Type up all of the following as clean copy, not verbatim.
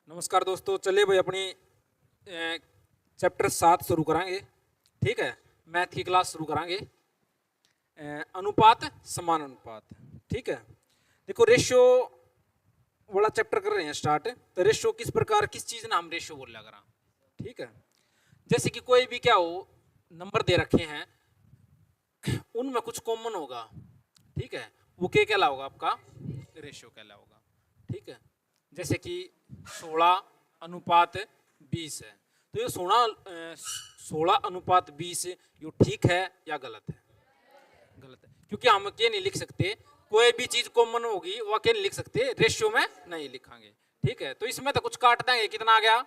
नमस्कार दोस्तों, चलिए भाई अपनी चैप्टर 7 शुरू करांगे। ठीक है, मैथ की क्लास शुरू करांगे। अनुपात समान अनुपात। ठीक है, देखो रेशियो वाला चैप्टर कर रहे हैं स्टार्ट। तो रेशियो किस प्रकार किस चीज ना हम रेशियो बोल करा। ठीक है, जैसे कि कोई भी क्या हो नंबर दे रखे हैं, उनमें कुछ कॉमन होगा। ठीक है, वो क्या कहला होगा आपका रेशियो कहला होगा। ठीक है, जैसे कि 16 अनुपात 20 है, तो ये 16 अनुपात 20 ये ठीक है या गलत है? गलत है, क्योंकि हम क्या नहीं लिख सकते, कोई भी चीज कॉमन होगी वह क्या नहीं लिख सकते, रेशियो में नहीं लिखांगे। ठीक है, तो इसमें तो कुछ काट देंगे, कितना आ गया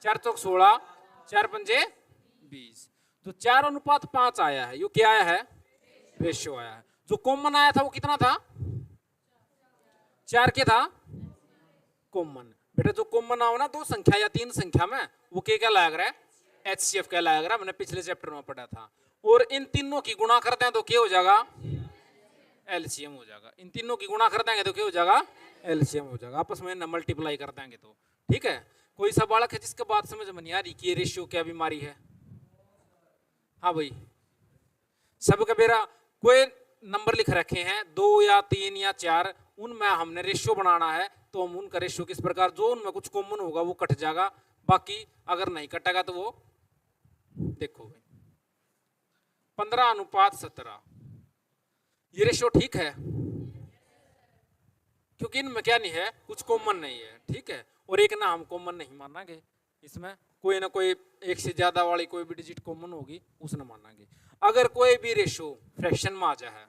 4 चौक 16, 4 पंजे 20। जो 4 अनुपात 5 आया है, ये क्या आया है? रेशियो आया है। जो कॉमन आया था वो कितना था? 4 के था कॉमन। बेटा जो कॉमन आओ ना दो संख्या या तीन संख्या में, वो क्या लग रहा है? HCF क्या लग रहा है, मैंने पिछले चैप्टर में पढ़ा था। और इन तीनों की गुणा करते हैं तो क्या हो जाएगा? LCM हो जाएगा। इन तीनों की गुणा कर देंगे तो क्या हो जाएगा? LCM हो जाएगा। आपस में न मल्टीप्लाई कर देंगे तो। ठीक है, कोई सा बालक है जिसके बात समझ में नहीं आ रही कि ये रेशियो क्या बीमारी है? हाँ भाई, सबका बेरा कोई नंबर लिख रखे हैं 2 या 3 या 4, उनमें हमने रेशियो बनाना है, तो हम उनका रेशियो किस प्रकार, जो उनमें कुछ कॉमन होगा वो कट जाएगा, बाकी अगर नहीं कटेगा तो वो देखो भाई 15 अनुपात 17, ये रेशियो ठीक है क्योंकि इनमें क्या नहीं है, कुछ कॉमन नहीं है। ठीक है, और एक ना हम कॉमन नहीं मानांगे, इसमें कोई ना कोई एक से ज्यादा वाली कोई भी डिजिट कॉमन होगी उसने मानांगे। अगर कोई भी रेशियो फ्रैक्शन में आ जाए,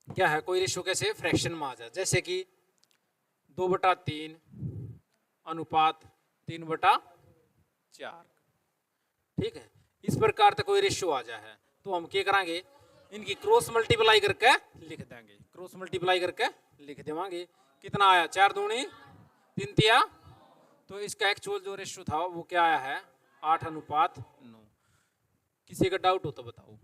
क्या है कोई रेशियो कैसे फ्रैक्शन में आ जाए, जैसे कि 2/3 अनुपात 3/4। ठीक है, इस प्रकार से कोई रेशियो आ जाए तो हम क्या करेंगे, इनकी क्रॉस मल्टीप्लाई करके लिख देंगे। क्रॉस मल्टीप्लाई करके लिख देवांगे। कितना आया? 4 दूनी 3 तिया, तो इसका एक्चुअल जो रेशियो था वो क्या आया है? 8 अनुपात 9। किसी का डाउट हो तो बताओ।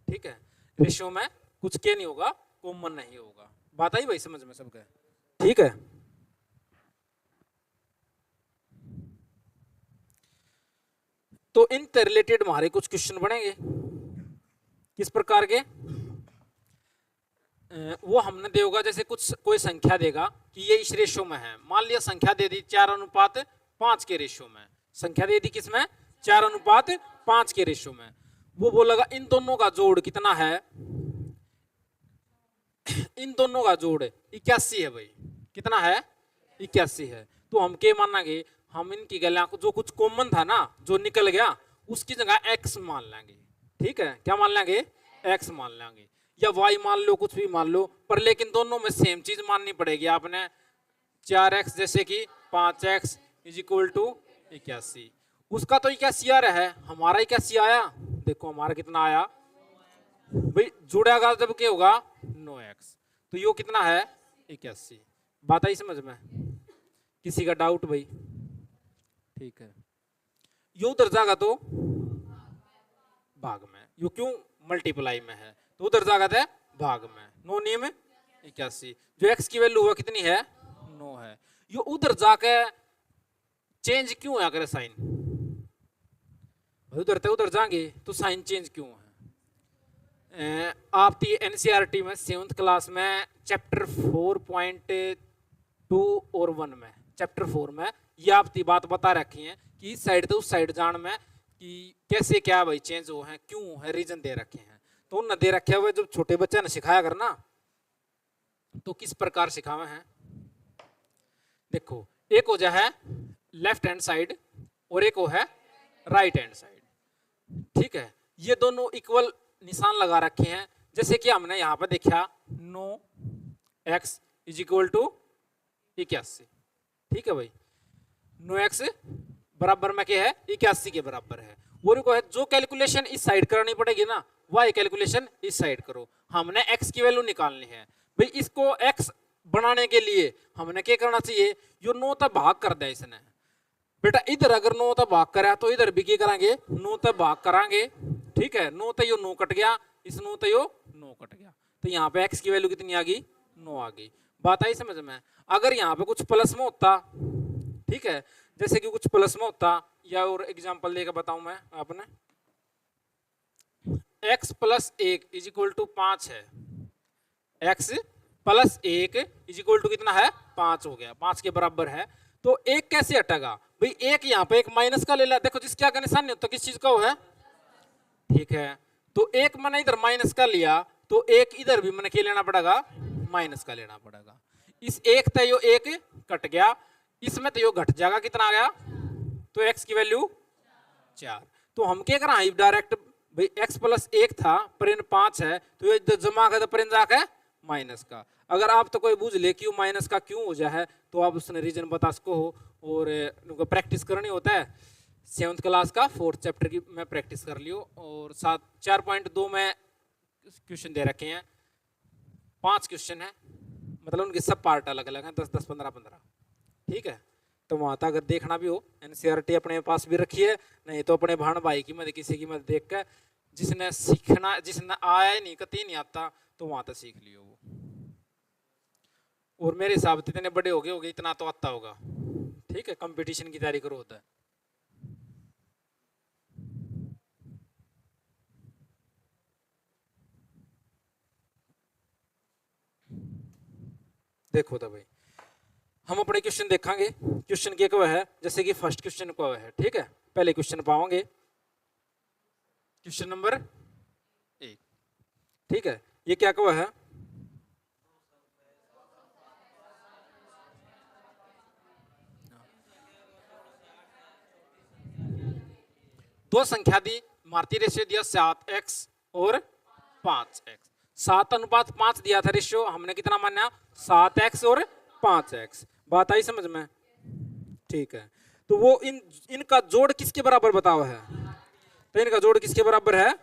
ठीक है, रेशियो में कुछ क्या नहीं होगा, कॉमन नहीं होगा। बात आई भाई समझ में सबके? ठीक है, तो इनसे रिलेटेड हमारे कुछ क्वेश्चन बनेंगे। किस प्रकार के? वो हमने देगा, जैसे कुछ कोई संख्या देगा कि ये इस रेशियो में है। मान लिया संख्या दे दी 4 अनुपात 5 के रेशियो में, संख्या दे दी किसमें? 4 अनुपात 5 के रेशियो में। वो बोलेगा इन दोनों का जोड़ कितना है? इन दोनों का जोड़ 81 है भाई। कितना है? 81 है। तो हम क्या मानेंगे, हम इनकी गलियां को जो कुछ कॉमन था ना, जो निकल गया, उसकी जगह x मान लेंगे। ठीक है, क्या मान लेंगे? x मान लेंगे, या y मान लो, कुछ भी मान लो, पर लेकिन दोनों में सेम चीज माननी पड़ेगी आपने। 4x जैसे कि 5x इज इक्वल टू 81। उसका तो 81 आ रहा है, हमारा 81 आया। देखो हमारा कितना आया भाई, जुड़ेगा जब क्या होगा? 9x, तो यो कितना है? 81। बात आई समझ में? किसी का डाउट भाई? ठीक है, यो उधर जाएगा तो भाग में, यो क्यों मल्टीप्लाई में है, तो उधर जाएगा था भाग में। 9 नियम 81, जो x की वैल्यू हुआ कितनी है? 9 है। यो उधर जाके चेंज क्यों है? अगर साइन उधर तक उधर जाएंगे तो साइन चेंज क्यों है? आप NCERT में 7th क्लास में चैप्टर 4.2 और 1 में, चैप्टर 4 में ये आपकी बात बता रखी है कि इस साइड तो उस साइड जान में कि कैसे क्या भाई चेंज हो है, क्यों है, रीजन दे रखे हैं। तो उन दे रखे हुए जब छोटे बच्चे ने सिखाया करना, तो किस प्रकार सिखावे हैं? देखो, एक हो जाए लेफ्ट हैंड साइड और एक हो है राइट हैंड साइड। ठीक है, ये दोनों इक्वल निशान लगा रखे हैं। जैसे कि हमने यहां पर देखा 9x इज इक्वल टू 81। ठीक है भाई, 9x बराबर में क्या है? 81 के बराबर है। वो को है जो कैलकुलेशन इस साइड करनी पड़ेगी ना, वह कैलकुलेशन इस साइड करो। हमने x की वैल्यू निकालनी है भाई। इसको x बनाने के लिए हमने क्या करना चाहिए? यो 9 तक भाग कर दिया इसने। बेटा इधर अगर 9 तक भाग करा तो इधर भी क्या करेंगे? 9 तक भाग करांगे। ठीक है, 9 तक यो 9 कट गया, इस 9 तक यो 9 कट गया, तो यहाँ पे x की वैल्यू कितनी आ गई? 9 आ गई। बात आई समझ में? अगर यहाँ पे कुछ प्लस में होता, ठीक है, जैसे कि कुछ प्लस में होता, या और एग्जांपल लेकर बताऊं मैं आपने, x plus 1 is equal to 5 है, x plus 1 is equal to कितना है, 5 हो गया, 5 के बराबर है। तो एक कैसे हटेगा भाई, एक यहाँ पे एक माइनस का ले ला, देखो जिसके आगे निशान नहीं होता किस चीज का वो है, ठीक है। तो एक मैंने इधर माइनस का लिया, तो एक इधर भी मैंने क्या लेना पड़ेगा, माइनस का लेना पड़ेगा। इस एक तय यो एक कट गया, इसमें तो यो घट जाएगा, कितना आ गया, तो x की वैल्यू 4। तो हम क्या करा डायरेक्ट भाई, x प्लस 1 था पर इन 5 है, तो ये जमा का पर इन जाके माइनस का। अगर आप तो कोई बूझ ले क्यों माइनस का क्यों हो जाए, तो आप उसने रीजन बता सको हो, और उनको प्रैक्टिस करनी होता है। 7th क्लास का 4th चैप्टर की मैं प्रैक्टिस कर लियो, और 4.2 में क्वेश्चन दे रखे हैं, 5 क्वेश्चन है, मतलब उनके सब पार्ट अलग अलग हैं, 10-10, 15-15, ठीक है। तो वहां तक अगर देखना भी हो, एनसीईआरटी अपने पास भी रखिए, नहीं तो अपने भाण भाई की मदद, किसी की मदद देख कर, जिसने सीखना, जिसने आया ही नहीं, कतई नहीं आता, तो वहां तक सीख लियो वो। और मेरे हिसाब से इतने बड़े हो गए इतना तो आता होगा, ठीक है, कंपटीशन की तैयारी करो होता है। देखो तो भाई, हम अपने क्वेश्चन देखेंगे, क्वेश्चन के क्या है, जैसे कि फर्स्ट क्वेश्चन क्या है, ठीक है, पहले क्वेश्चन पाओगे, क्वेश्चन नंबर 1, ठीक है। ये क्या क्या है, दो संख्या दी, मारुति रेशियो दिया 7x और 5x, 7:5 दिया था रेशियो, हमने कितना माना, 7x और 5x। बात आई समझ में, ठीक है। तो वो इनका जोड़ किसके बराबर बताओ है, तो इनका जोड़ किसके बराबर है,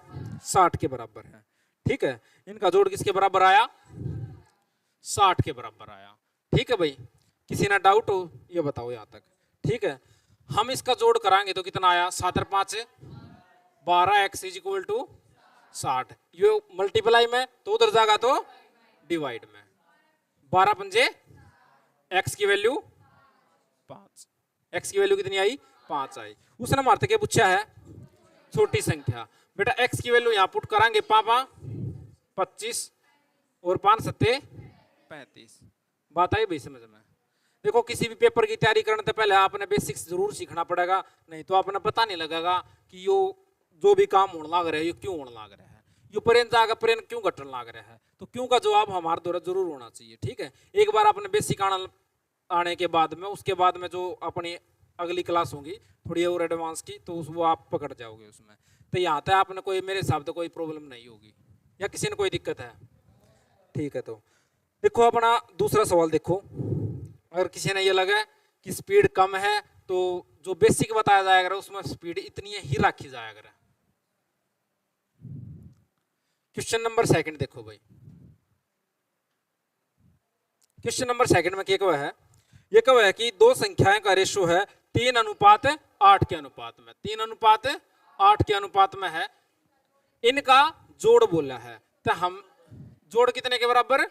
60 के बराबर है, ठीक है। इनका जोड़ किसके बराबर आया, 60 के बराबर आया, ठीक है भाई। किसी ना डाउट हो ये बताओ यहाँ तक, ठीक है। हम इसका जोड़ कराएंगे तो कितना आया, 7 और 5 12x इज इक्वल टू 60, ये मल्टीप्लाई में, तो उधर जाएगा तो डिवाइड में, 12 पंजे x की वैल्यू 5, x की वैल्यू कितनी आई, 5 आई। उसने मारते क्या पूछा है, छोटी संख्या, बेटा x की वैल्यू यहाँ पुट कराएंगे, 25 और 5 सत्ते 35। बात आई भाई समझ में? देखो किसी भी पेपर की तैयारी करने से पहले आपने बेसिक्स जरूर सीखना पड़ेगा, नहीं तो आपने पता नहीं लगेगा कि यो जो भी काम होने लग रहा है ये क्यों होने लग रहा है, यो परेन जाकर परेन क्यों घटने लग रहा है। तो क्यों का जवाब हमारे द्वारा जरूर होना चाहिए, ठीक है। एक बार आपने बेसिक आने के बाद में, उसके बाद में जो अपनी अगली क्लास होगी थोड़ी और एडवांस की, तो वो आप पकड़ जाओगे उसमें। तो यहाँ तक आपने कोई, मेरे हिसाब से कोई प्रॉब्लम नहीं होगी, या किसी ने कोई दिक्कत है, ठीक है। तो देखो अपना दूसरा सवाल देखो, अगर किसी ने ये लगा कि स्पीड कम है, तो जो बेसिक बताया जाएगा उसमें स्पीड इतनी ही रखी जाएगा। क्वेश्चन नंबर 2 देखो भाई, क्वेश्चन नंबर 2 में क्या है, ये क्या है कि दो संख्याएं का रेशो है 3:8 के अनुपात में, 3:8 के अनुपात में है, इनका जोड़ बोला है। तो हम जोड़ कितने के बराबर,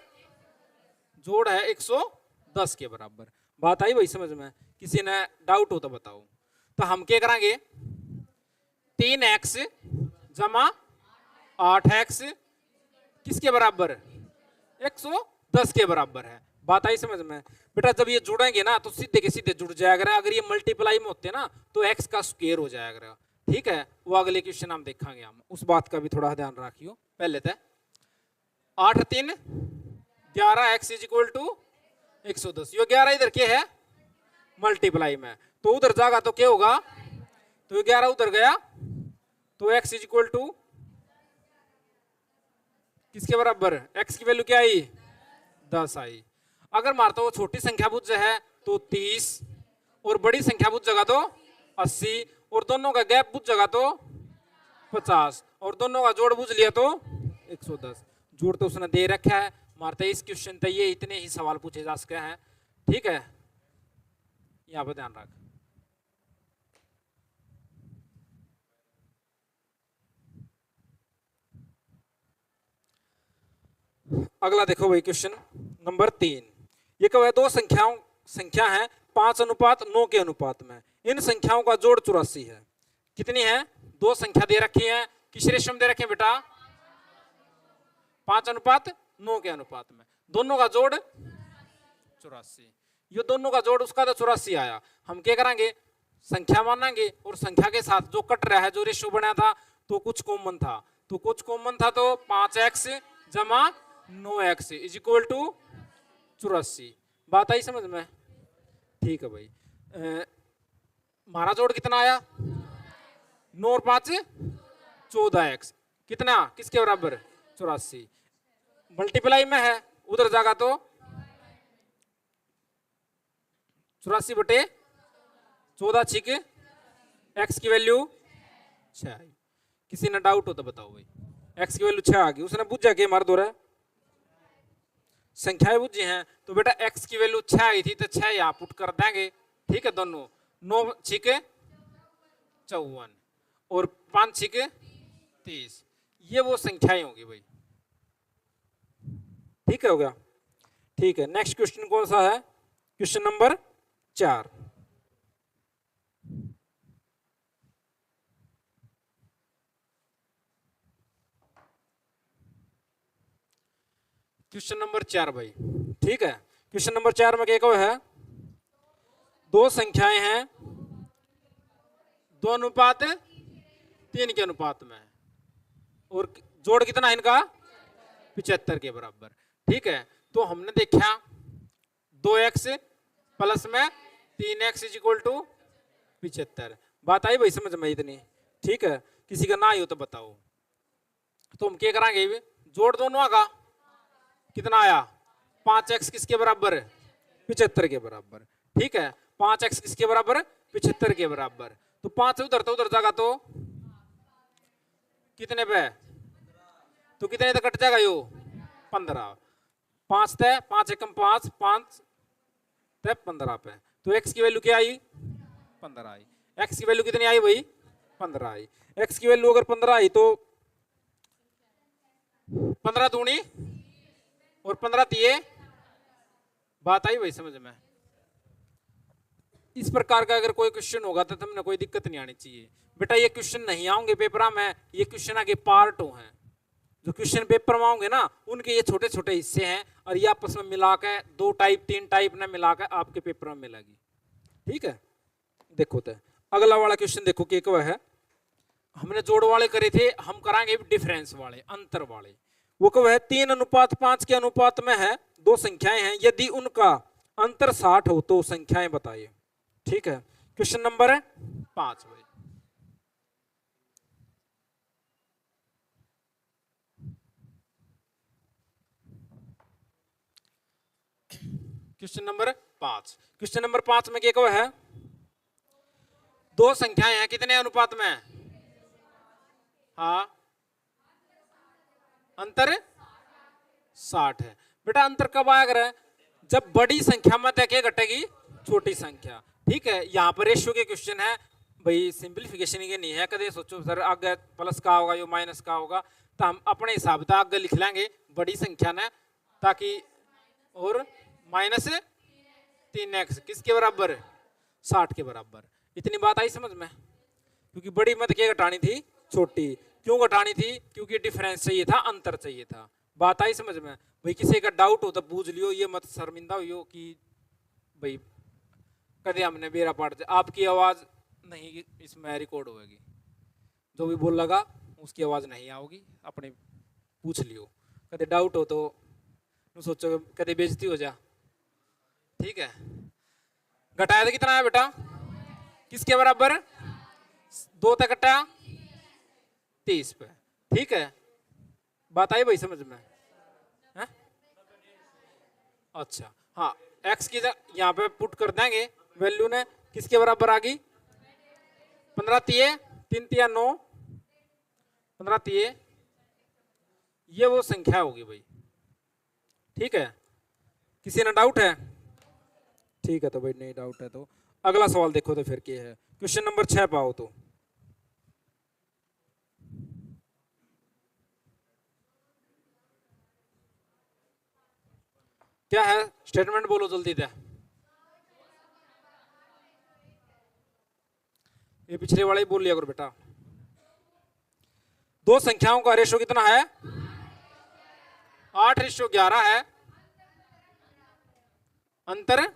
जोड़ है 110 के बराबर। बात आई भाई समझ में? किसी ने डाउट हो तो बताओ। तो हम क्या करेंगे, 3x जमा 8x किसके बराबर, 110 के बराबर है। बात आई समझ में? बेटा जब ये जुड़ेंगे ना तो सीधे के सीधे जुड़ जाएगा, अगर ये मल्टीप्लाई में होते ना तो x का स्क्वायर हो जाएगा, ठीक है। वो अगले क्वेश्चन हम देखेंगे, हम उस बात का भी थोड़ा ध्यान रखियो। पहले तो 8 3 11 x इज इक्वल टू 110, ये 11 इधर क्या है मल्टीप्लाई में, तो उधर जाएगा तो क्या होगा, तो 11 उधर गया तो x इज इक्वल टू किसके बराबर, x की वैल्यू क्या आई 10 आई। अगर मारता वो छोटी संख्या बुझ है तो 30 और बड़ी संख्या बुझ जगह तो 80 और दोनों का गैप बुझ जगह तो 50 और दोनों का जोड़ बुझ लिया तो 110। जोड़ तो उसने दे रखा है, मारते इस क्वेश्चन पे ये इतने ही सवाल पूछे जा सकते हैं, ठीक है। यहाँ पर ध्यान रख। अगला देखो भाई क्वेश्चन नंबर 3, ये क्या है, दो संख्या है 5:9 के अनुपात में, इन संख्याओं का जोड़ 84 है। कितनी है, दो संख्या दे रखी है, किस रेशियो में दे रखे हैं बेटा, 5:9 के अनुपात में, दोनों का जोड़ 84। ये दोनों का जोड़ उसका तो 84 आया। हम क्या करेंगे, संख्या मानेंगे और संख्या के साथ जो कट रहा है, जो रेशियो बना था, तो कुछ कॉमन था, तो कुछ कॉमन था, तो 5x जमा 9x इज इक्वल टू 84। बात आई समझ में? ठीक है भाई। हमारा जोड़ कितना आया, 9 और 5 14x, कितना, किसके बराबर, 84। मल्टीप्लाई में है, उधर जाएगा तो 84/14 छिक x की वैल्यू 6 आई। किसी ने डाउट हो तो बताओ भाई, x की वैल्यू 6 आ गई, उसने पूछा कि मार दो रहा संख्याएं बुझी हैं, तो बेटा x की वैल्यू 6 आई थी, तो 6 यहाँ पुट कर देंगे। ठीक है, दोनों 9 छिक 54 और 5 छिक 30, ये वो संख्याएं होगी भाई। ठीक है, हो गया। ठीक है, नेक्स्ट क्वेश्चन कौन सा है, क्वेश्चन नंबर 4। क्वेश्चन नंबर 4 भाई। ठीक है, क्वेश्चन नंबर 4 में क्या है, दो संख्याएं हैं 2:3 के अनुपात में, और जोड़ कितना है इनका, 75 के बराबर। ठीक है, तो हमने देखा 2x प्लस में 3x इज इक्वल टू 75। बात आई भाई समझ में इतनी? ठीक है, किसी का ना आई हो तो बताओ। तो हम क्या करेंगे, जोड़ दोनों का कितना आया, 5x किसके बराबर, 75 के बराबर। ठीक है, 5x किसके बराबर, 75 के बराबर, तो 5 उधर तो उधर जाएगा तो कितने पे, तो कितने तक कट जाएगा, यो 15। 5 थे, 5 एकम 5, 5 थे 15 पे, तो x की वैल्यू क्या आई, 15 आई। x की वैल्यू कितनी आई भाई, 15 आई। x की वैल्यू अगर 15 आई तो 15 दूनी और 15 तिये, बात आई भाई समझ में? इस प्रकार का अगर कोई क्वेश्चन होगा तो तुमने कोई दिक्कत नहीं आनी चाहिए बेटा। ये क्वेश्चन नहीं आएंगे पेपर में, ये क्वेश्चन आगे पार्ट हैं, जो क्वेश्चन पेपर में आएंगे ना, उनके ये छोटे छोटे हिस्से हैं, और ये आपस में मिलाकर 2 टाइप 3 टाइप ने मिलाकर आपके पेपर में मिलेगी। ठीक है, देखो तो अगला वाला क्वेश्चन देखो कि क्या है, हमने जोड़ वाले करे थे, हम कराएंगे डिफरेंस वाले, अंतर वाले। वो क्या है, 3:5 के अनुपात में है, दो संख्याएं हैं, यदि उनका अंतर 60 हो तो संख्याएं बताइए। ठीक है, क्वेश्चन नंबर 5 भाई। क्वेश्चन नंबर 5, क्वेश्चन नंबर 5 में क्या है, दो संख्याएं हैं, कितने अनुपात में, हाँ अंतर 60 है। बेटा अंतर कब आया करे, जब बड़ी संख्या में क्या घटेगी, छोटी संख्या। ठीक है, यहाँ पर रेशियो के क्वेश्चन है भाई, सिंपलीफिकेशन के नहीं है। कदे सोचो सर आगे प्लस का होगा या माइनस का होगा, तो हम अपने हिसाब से आगे लिख लेंगे बड़ी संख्या ने, ताकि और -3x किसके बराबर, 60 के बराबर। इतनी बात आई समझ में? क्योंकि बड़ी मत क्या घटानी थी, छोटी। क्यों घटानी थी, क्योंकि डिफरेंस चाहिए था, अंतर चाहिए था। बात आई समझ में भाई? किसी का डाउट हो तो पूछ लियो, ये मत शर्मिंदा हो कि भाई कदे हमने बेरा पाड़ दे। आपकी आवाज नहीं इसमें रिकॉर्ड होगी, जो भी बोल लगा उसकी आवाज नहीं आओगी, अपने पूछ लियो। कदे डाउट हो तो सोचो कदे बेइज्जती हो जा। ठीक है, घटाया तो कितना है बेटा, किसके बराबर, 2 तक घटाया 30 पे। ठीक है, बात आई भाई समझ में? है? अच्छा हाँ, x की यहाँ पे पुट कर देंगे वैल्यू ने, किसके बराबर आ गई, 15 तिये 3 तिया 9, 15 तिये, ये वो संख्या होगी भाई। ठीक है, किसी ने डाउट है? ठीक है, तो भाई नहीं डाउट है तो अगला सवाल देखो तो फिर क्या है, क्वेश्चन नंबर 6 पाओ तो। क्या है स्टेटमेंट बोलो जल्दी से। ये पिछले वाला ही बोल लिया करो बेटा। दो संख्याओं का रेशो कितना है? 8:11 है, अंतर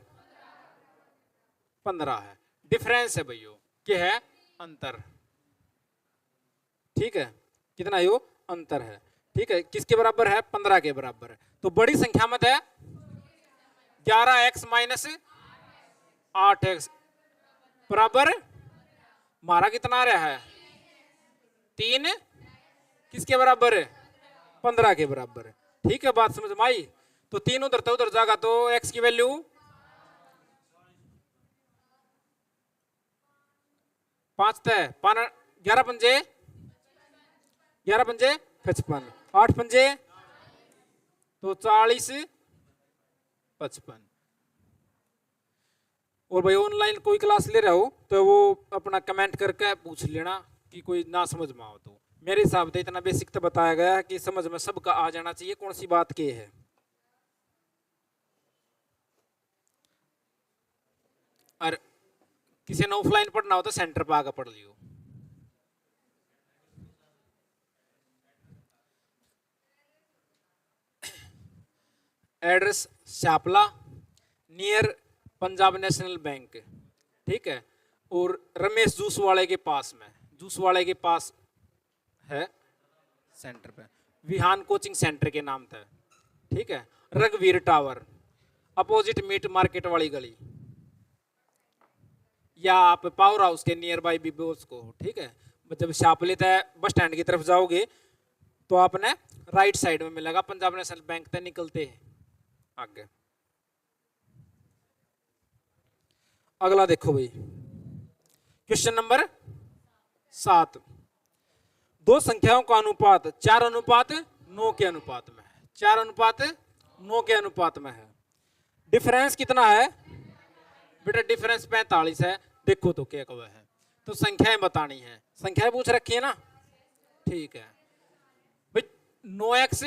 15 है। डिफरेंस है भैया, क्या है? अंतर। ठीक है, कितना यो अंतर है। ठीक है, किसके बराबर है? 15 के बराबर है। तो बड़ी संख्या मत है 11x माइनस 8x बराबर हमारा कितना आ रहा है? 3 किसके बराबर है? 15 के बराबर है। ठीक है, बात समझ में आई? तो 3 उधर जाएगा तो x की वैल्यू 5 तय 11 पंजे 55, 8 पंजे तो 40 55। और भाई ऑनलाइन कोई क्लास ले रहा हो तो वो अपना कमेंट करके पूछ लेना कि कोई ना समझ में आओ। तो मेरे हिसाब से इतना बेसिक तो बताया गया है कि समझ में सबका आ जाना चाहिए कौन सी बात के है। और किसी ने ऑफलाइन पढ़ना हो तो सेंटर पे आकर पढ़ लियो। Address Shapla near Punjab National Bank. ठीक है, और रमेश जूस वाले के पास में, जूस वाले के पास है सेंटर पे, विहान कोचिंग सेंटर के नाम था। ठीक है, रघुवीर टावर अपोजिट मीट मार्केट वाली गली, या आप पावर हाउस के नियर बाई भी बोल को। ठीक है, जब शापलित है बस स्टैंड की तरफ जाओगे तो आपने राइट साइड में मिलेगा पंजाब नेशनल बैंक तक निकलते हैं आगे। अगला देखो भाई, क्वेश्चन नंबर 7। दो संख्याओं का अनुपात 4:9 के अनुपात में है। 4:9 के अनुपात में है। डिफरेंस कितना है बेटा? डिफरेंस 45 है। देखो तो क्या कहा है, तो संख्याएं बतानी है। संख्याएं पूछ रखी है ना? ठीक है भाई, 9x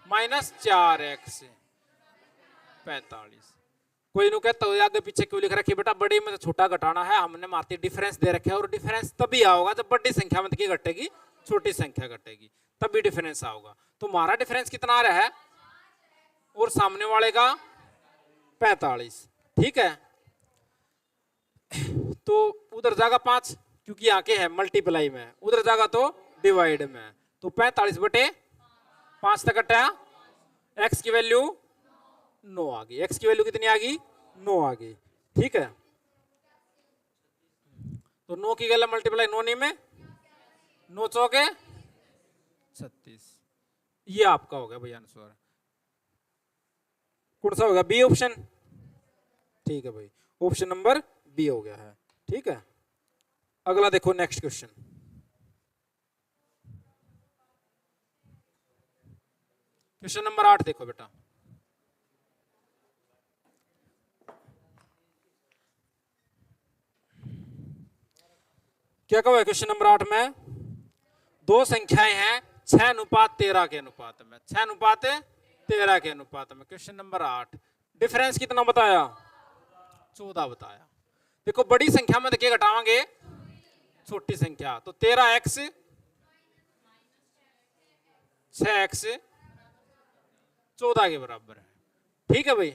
माइनस 4x 45। कोई नु कहता हो आगे पीछे क्यों लिख रखी बेटा? बड़ी में छोटा घटाना है, हमने मारती डिफरेंस दे रखे है। और डिफरेंस तभी आओगा जब बड़ी संख्या में की घटेगी, छोटी संख्या घटेगी, तभी डिफरेंस आओगा। तो हमारा डिफरेंस कितना आ रहा है? और सामने वाले का 45। ठीक है, तो उधर जाएगा 5 क्योंकि यहाँ के है मल्टीप्लाई में, उधर जाएगा तो डिवाइड में। तो 45/5 तक कटा, x की वैल्यू 9 आ गई। x की वैल्यू कितनी आ गई? 9 आ गई। ठीक है, तो 9 की गला मल्टीप्लाई 9 नहीं में 9 चौके 36। ये आपका हो गया भैया आंसर। कौन सा होगा? B option. ठीक है भाई, ऑप्शन नंबर बी हो गया है। ठीक है, अगला देखो नेक्स्ट क्वेश्चन। क्वेश्चन नंबर 8 देखो बेटा। क्या कहा है क्वेश्चन नंबर 8 में? दो संख्याएं हैं 6:13 के अनुपात में। 6:13 के अनुपात में। क्वेश्चन नंबर 8, डिफरेंस कितना बताया? 14 बताया। देखो बड़ी संख्या में देखिए घटावांगे छोटी संख्या, तो 13x 6x 14 के बराबर है। ठीक है भाई,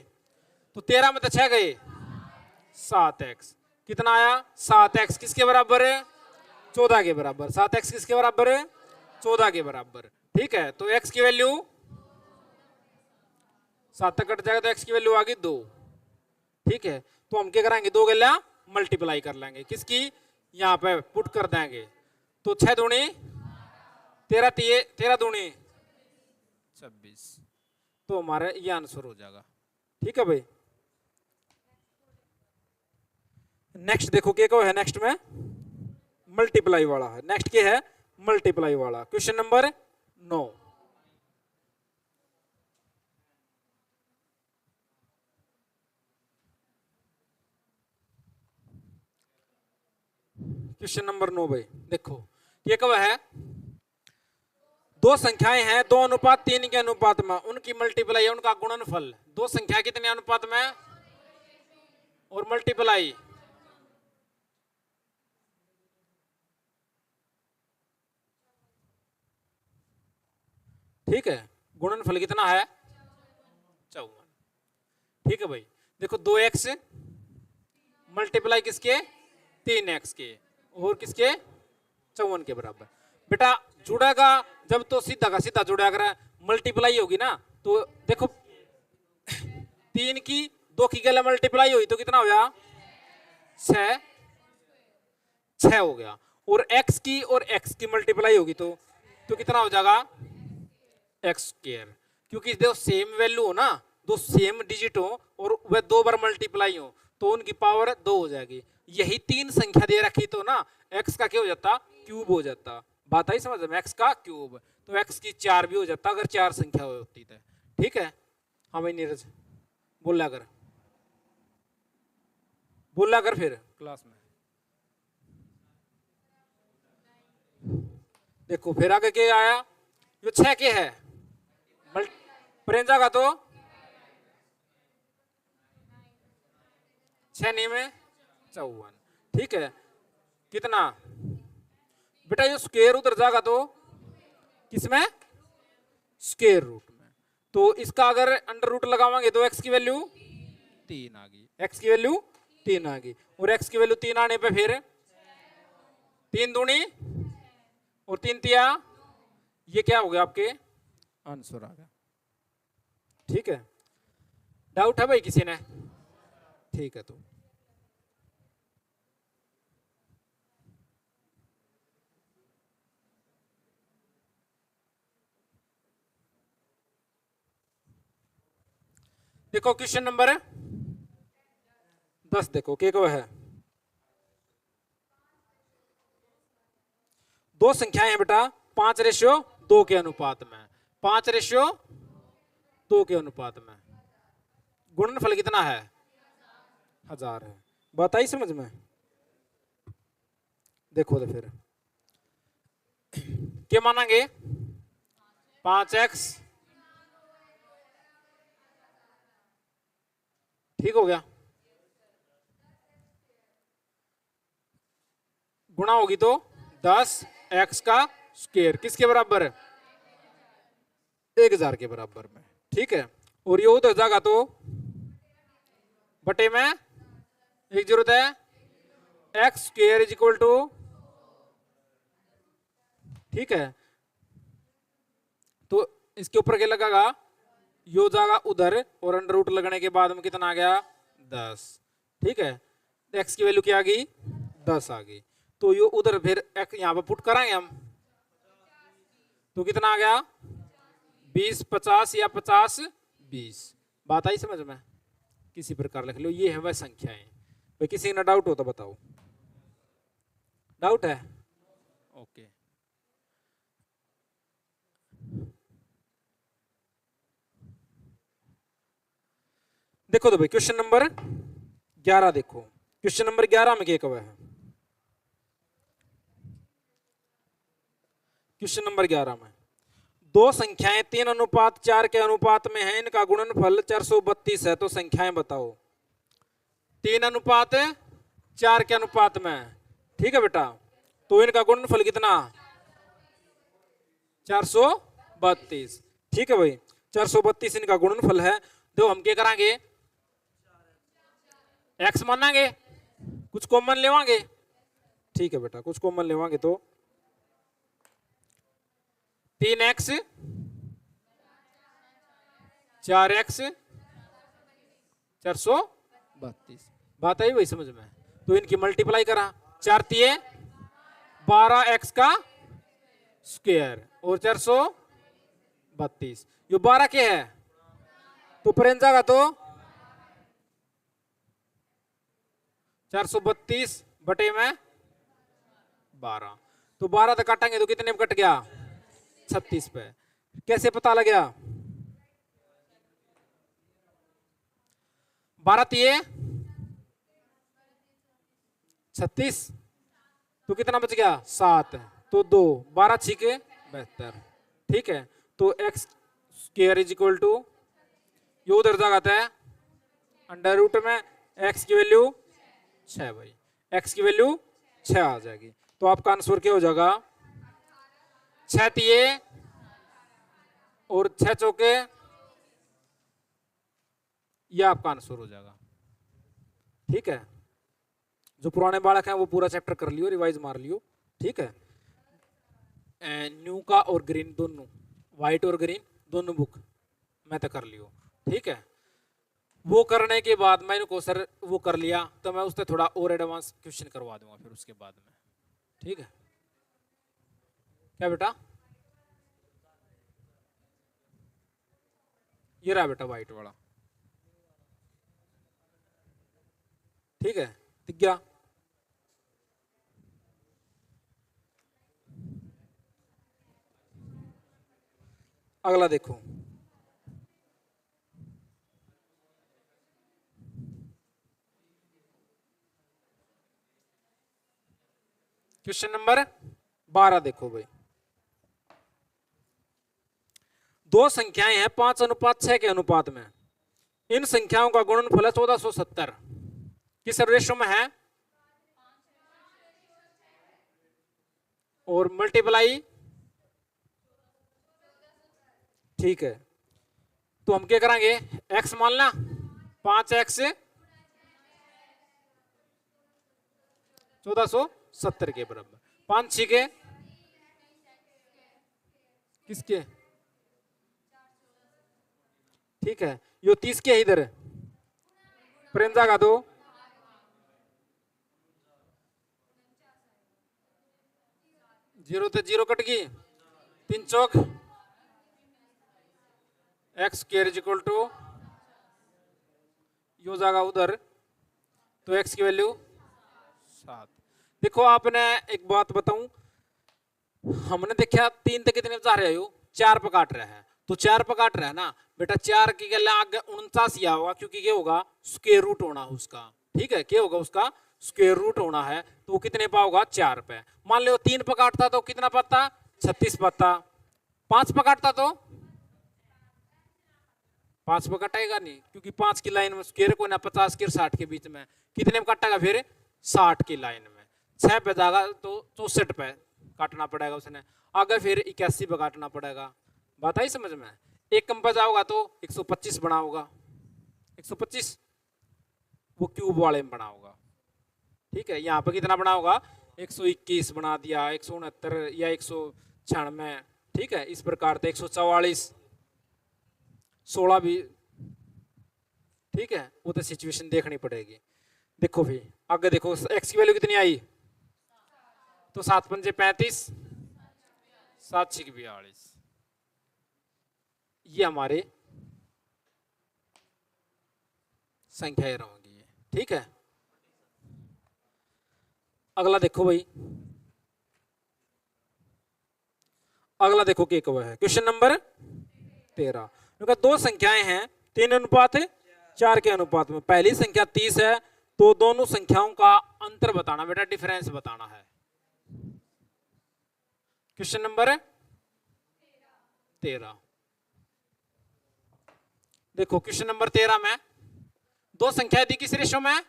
तो 13 में तो 6 गए, 7x कितना आया? 7x किसके बराबर है? 14 के बराबर। 7x किसके बराबर है? 14 के बराबर। ठीक है, तो x की वैल्यू 7 तक कट जाएगा तो x की वैल्यू आ गई 2। ठीक है, तो हम क्या करेंगे? 2 गल्या मल्टीप्लाई कर लेंगे, किसकी? यहाँ पे पुट कर देंगे। तो 6 दूनी 13, 13 दूनी 26। तो हमारा ये आंसर हो जाएगा। ठीक है भाई, नेक्स्ट देखो क्या है? नेक्स्ट में मल्टीप्लाई वाला है। नेक्स्ट क्या है? मल्टीप्लाई वाला। Question number 9। क्वेश्चन नंबर 9 भाई देखो ये कब है? दो संख्याएं हैं 2:3 के अनुपात में, उनकी मल्टीप्लाई है उनका गुणनफल। दो संख्या कितने अनुपात में और मल्टीप्लाई, ठीक है। गुणनफल कितना है 54, ठीक है भाई। देखो 2x मल्टीप्लाई किसके 3x के और किसके 54 के बराबर। बेटा जुड़ेगा जब तो सीधा का सीधा जुड़ा कर मल्टीप्लाई होगी ना, तो देखो 3 की 2 की गले मल्टीप्लाई हुई तो कितना हो गया 6 हो गया। और x की और x की मल्टीप्लाई होगी तो कितना हो जाएगा x², क्योंकि देखो सेम वैल्यू हो ना, दो सेम डिजिट हो और वह 2 बार मल्टीप्लाई हो तो उनकी पावर 2 हो जाएगी। यही 3 संख्या दे रखी तो ना x का क्या हो जाता क्यूब हो जाता। बात आई समझ में, x का क्यूब तो x की 4 भी हो जाता अगर 4 संख्या होती तो, ठीक है। हाँ भाई नीरज बोला कर फिर क्लास में। देखो फिर आगे क्या आया, जो 6 के है प्रेंजा का तो 6 नहीं में 54, ठीक है। कितना बेटा ये स्क्वायर उधर जाएगा तो किसमें स्क्वायर रूट में, तो इसका अगर अंडर रूट लगावांगे तो x की वैल्यू 3 आ गई, x की वैल्यू 3 आ गई। और x की वैल्यू 3 आने पे फिर 3 दूनी और 3 तिया, ये क्या हो गया आपके आंसर आ गया, ठीक है। डाउट है भाई किसी ने, ठीक है। तो देखो क्वेश्चन नंबर 10 देखो क्या को है। दो संख्याएं हैं बेटा 5:2 के अनुपात में, 5:2 के अनुपात में गुणनफल कितना है 1000 है। बात आई समझ में। देखो तो फिर क्या मानेंगे 5x, ठीक हो गया, गुणा होगी तो 10x का स्क्वायर किसके बराबर 1000 के बराबर में, ठीक है। और ये उधर जाएगा तो बटे में एक जरूरत है x², ठीक है। तो इसके ऊपर क्या लगेगा, यो जाएगा उधर और अंडर रूट लगने के बाद में कितना आ गया 10, ठीक है। x की वैल्यू क्या आ गई 10 आ गई, तो यो उधर फिर x यहां पर पुट कराएंगे हम, तो कितना आ गया 20 50 या 50 20। बात आई समझ में, किसी प्रकार लिख लो। ये है वह संख्याएं। भाई किसी ना डाउट हो तो बताओ, डाउट है ओके। देखो तो भाई क्वेश्चन नंबर 11 देखो, क्वेश्चन नंबर 11 में क्या कहा है। क्वेश्चन नंबर 11 में दो संख्याएं 3:4 के अनुपात में है, इनका गुणनफल 432 है, तो संख्याएं बताओ। 3:4 के अनुपात में, ठीक है बेटा, तो इनका गुणनफल कितना 432, ठीक है भाई 432 इनका गुणनफल है। तो हम क्या करेंगे x मानेंगे, कुछ कॉमन लेवांगे, ठीक है बेटा कुछ कॉमन लेवांगे तो 3x 4x 432। बात आई भाई समझ में। तो इनकी मल्टीप्लाई करा, 4 तिये 12x का स्क्वायर और 432, ये 12 के है तो परेंज जाएगा तो 432 बटे में 12, तो 12 तक काटेंगे तो कितने में कट गया 36 पे। कैसे पता लग गया 12 तिये 36 तो कितना बच गया 7, तो 2 12 6 72, ठीक है, तो x square is equal to, ये उधर जाता है अंडर रूट में, एक्स की वैल्यू 6 भाई, एक्स की वैल्यू 6 आ जाएगी। तो आपका आंसर क्या हो जाएगा, 6 तिये और 6 चौके, ये आपका आंसर हो जाएगा। ठीक है, जो पुराने बालक हैं वो पूरा चैप्टर कर लियो, रिवाइज मार लियो। ठीक है, न्यू का और ग्रीन दोनों, व्हाइट और ग्रीन दोनों बुक मैं तो कर लियो। ठीक है, वो करने के बाद मैंने को सर वो कर लिया तो मैं उससे थोड़ा और एडवांस क्वेश्चन करवा दूंगा फिर उसके बाद में। ठीक है, क्या बेटा, ये रहा बेटा व्हाइट वाला। ठीक है, दिख गया। अगला देखो, क्वेश्चन नंबर 12 देखो भाई, दो संख्याएं हैं 5:6 के अनुपात में, इन संख्याओं का गुणनफल है 1470, किस रेशो में है, और मल्टीप्लाई। ठीक है, तो हम क्या करेंगे, x मानना 5x 1470 के बराबर, 5 6 के किसके, ठीक है, यो 30 के इधर प्रेंजा का दो, जीरो तो जीरो कट गई, 3 चौक X square is equal to, यो जाएगा उधर, तो एक्स की वैल्यू 7। देखो आपने एक बात बताऊं, हमने देखा 3 तक कितने जा रहे हो, 4 पे काट रहे हैं, तो 4 पे काट रहे हैं ना बेटा, 4 की गले आगे 49 या होगा, क्योंकि क्या होगा, स्क्वायर रूट होना उसका। ठीक है, क्या होगा, उसका स्क्वायर रूट होना है, तो वो कितने पे होगा, 4 पे। मान लो 3 पे काटता तो कितना पाता, 36 पाता, 5 पे काटता तो 5 पे कटेगा नहीं, क्योंकि 5 की लाइन में स्क्वायर को ना 50 के 60 के बीच में, कितने में काटेगा फिर, 60 की लाइन में। 6 पे जाएगा तो 64 पे काटना पड़ेगा उसने, आगे फिर 81 पे काटना पड़ेगा। बात आई समझ में, एक कम पे जाओगा तो 125 बना होगा, 125 वो क्यूब वाले में बना होगा। ठीक है, यहाँ पे कितना बना होगा, 121 बना दिया, 169 या 196। ठीक है, इस प्रकार से 144 16 भी। ठीक है, वो तो सिचुएशन देखनी पड़ेगी। देखो भाई आगे देखो, एक्स की वैल्यू कितनी आई, तो 7 पंजे 35, 7 6 42, ये हमारे संख्याएं रहेंगी। ठीक है, अगला देखो भाई, अगला देखो क्या कहा है, क्वेश्चन नंबर 13। क्योंकि दो संख्याएं हैं 3:4 के अनुपात में, पहली संख्या 30 है, तो दोनों संख्याओं का अंतर बताना बेटा, डिफरेंस बताना है। क्वेश्चन नंबर 13 देखो, क्वेश्चन नंबर 13 में दो संख्याएं दी, किस रेशो में,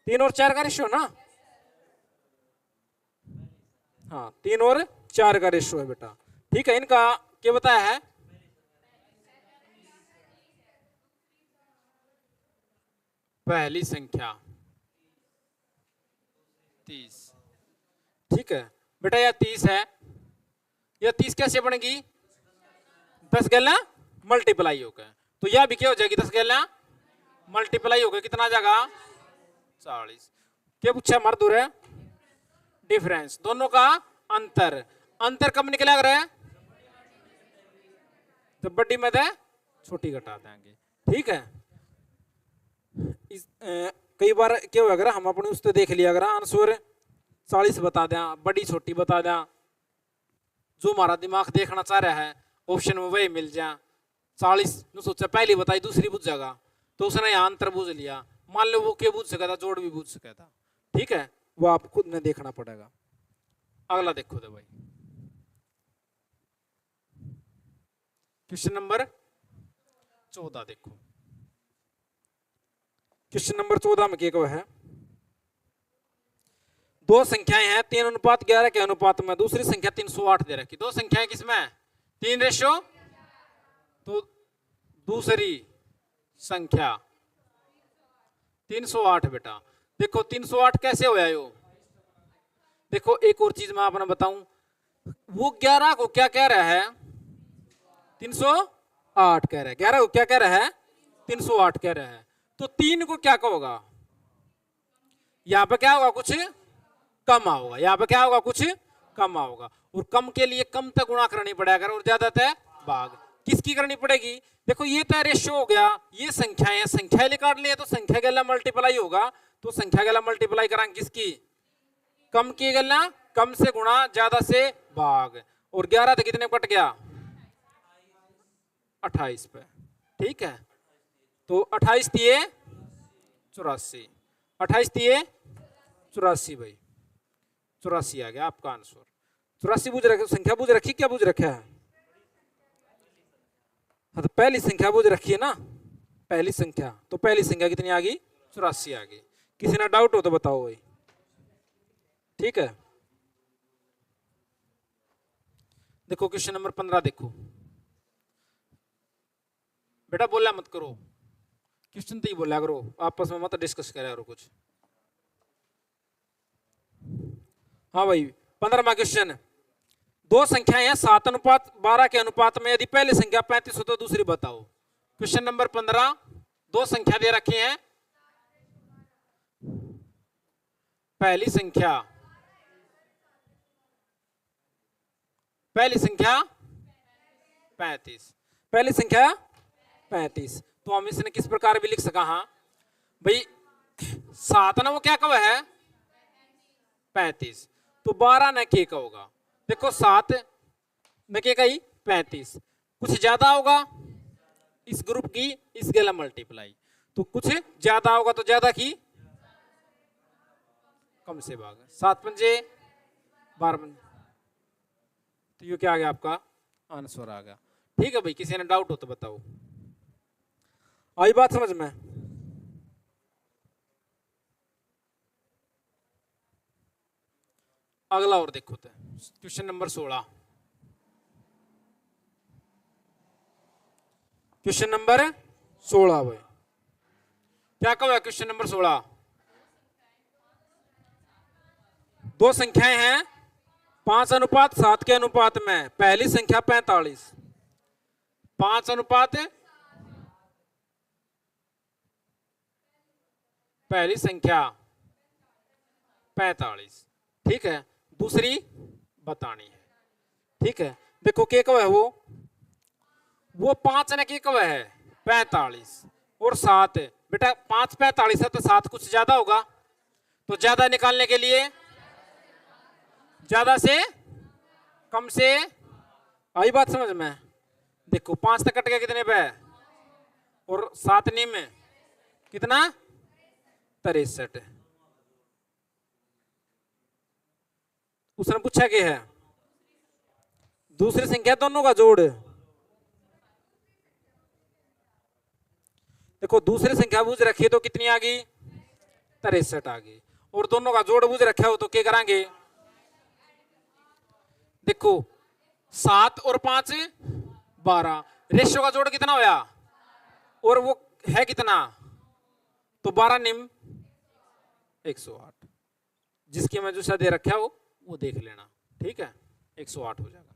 3 और 4 का रेशो ना, हाँ 3 और 4 का रेशो है बेटा। ठीक है, इनका क्या बताया है, पहली संख्या 30। ठीक है बेटा, यह 30 है, यह 30 कैसे बनेगी, 10 गैला मल्टीप्लाई हो गए, तो यह भी क्या हो जाएगी, 10 गैला मल्टीप्लाई हो गए, कितना आ जाएगा 40। क्या पूछा हमारा दूर है, डिफरेंस, दोनों का अंतर। अंतर कब निकला रहा है, तो बड़ी में दे छोटी घटा देंगे। ठीक है, कई बार क्या होगा, हम अपने उससे देख लिया अगर आंसर 40 बता दें, बड़ी छोटी बता दें, जो हमारा दिमाग देखना चाह रहा है ऑप्शन में वही मिल जाए। 40 सोचा पहली बताई, दूसरी बुझ जाएगा, तो उसने यहाँ अंतर बुझ लिया, मान लो वो क्या बुझ सका था, जोड़ भी बुझ सका था। ठीक है, वो आप खुद ने देखना पड़ेगा। अगला देखो दे भाई, क्वेश्चन नंबर 14 देखो, क्वेश्चन नंबर 14 में क्या है, दो संख्याएं हैं 3:11 के अनुपात में, दूसरी संख्या 308 दे रखी। दो संख्याएं किसमें 3:, तो दूसरी संख्या 308 बेटा। देखो 308 कैसे होया यो, देखो एक और चीज मैं आपने बताऊं, वो 11 को क्या कह रहा है 308 कह रहा है, 11 को क्या कह रहा है 308 कह रहा है, तो 3 को क्या कहोगा, यहां पे क्या होगा कुछ कम आओगा, यहां पे क्या होगा कुछ कम आओगा, और कम के लिए कम तक गुणा करनी पड़ेगा और ज्यादा तय भाग। किसकी करनी पड़ेगी, देखो ये तो रेशियो हो गया, ये संख्याएं हैं, संख्या निकाल लिए तो संख्या गला मल्टीप्लाई होगा, तो संख्या गला मल्टीप्लाई कराएंगे किसकी, कम की गला कम से गुणा ज्यादा से भाग, और 11 तो कितने कट गया 28 पे, ठीक है। तो 28 दिए 84, 28 दिए 84 भाई, 84 आ गया आपका आंसर। 84 बुझ रखे, संख्या बुझ रखी, क्या बुझ रखा है, हाँ तो पहली संख्या बुझ रखी है ना, पहली संख्या, तो पहली संख्या कितनी आ गई 84 आ गई। किसी ना डाउट हो तो बताओ भाई, ठीक है। देखो क्वेश्चन नंबर 15 देखो, बेटा बोला मत करो, क्वेश्चन तो ही बोला करो, आपस में मत डिस्कस करा करो कुछ। हाँ भाई 15वां क्वेश्चन, दो संख्याएं हैं 7:12 के अनुपात में, यदि पहली संख्या 35 हो तो दूसरी बताओ। क्वेश्चन नंबर 15, दो संख्या दे रखी हैं, पहली संख्या 35, पहली संख्या 35, तो हम इसने किस प्रकार भी लिख सका, हाँ भाई 7 ना वो क्या कब है 35, तो 12 न के का होगा, देखो 7 न के का ही 35, कुछ ज्यादा होगा इस ग्रुप की इस गला मल्टीप्लाई, तो कुछ ज्यादा होगा तो ज्यादा की कम से भाग, 7 पंजे 12, तो ये क्या आ गया आपका आंसर आ गया, ठीक है भाई। किसी ने डाउट हो तो बताओ, आई बात समझ में। अगला और देखो तो क्वेश्चन नंबर 16, क्वेश्चन नंबर 16 भाई क्या कहो क्वेश्चन नंबर 16, दो संख्याएं हैं 5:7 के अनुपात में, पहली संख्या 45, 5:, पहली संख्या 45, ठीक है, दूसरी बतानी है, ठीक है। देखो के कब है वो 5 ने के कब है 45 और 7, बेटा 5 45 है तो 7 कुछ ज्यादा होगा, तो ज्यादा निकालने के लिए ज्यादा से कम से, आई बात समझ में। देखो 5 तक कट गया कितने पे, और 7 नी में कितना 63, उसने पूछा क्या है दूसरी संख्या दोनों का जोड़, देखो दूसरी संख्या बूझ रखी है तो कितनी आ गई 63 आ गई, और दोनों का जोड़ बूझ रखा हो तो क्या करांगे, देखो 7 और 5 12, रेशियो का जोड़ कितना होया, और वो है कितना, तो 12 निम 108, जिसकी मैं जो दे रखा हो वो देख लेना, ठीक है 108 हो जाएगा,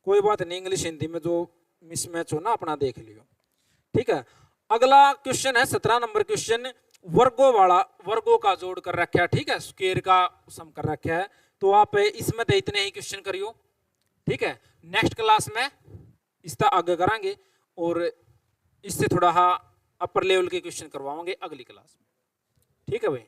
कोई बात नहीं, इंग्लिश हिंदी में जो मिसमैच हो ना अपना देख लियो, ठीक है। अगला क्वेश्चन है 17 नंबर क्वेश्चन, वर्गों वाला, वर्गों का जोड़ कर रखा है, ठीक है, स्क्वायर का सम कर रखा है, तो आप इसमें तो इतने ही क्वेश्चन करियो, ठीक है। नेक्स्ट क्लास में इसका आगे करांगे और इससे थोड़ा अपर लेवल के क्वेश्चन करवाओगे अगली क्लास में, ठीक है भाई।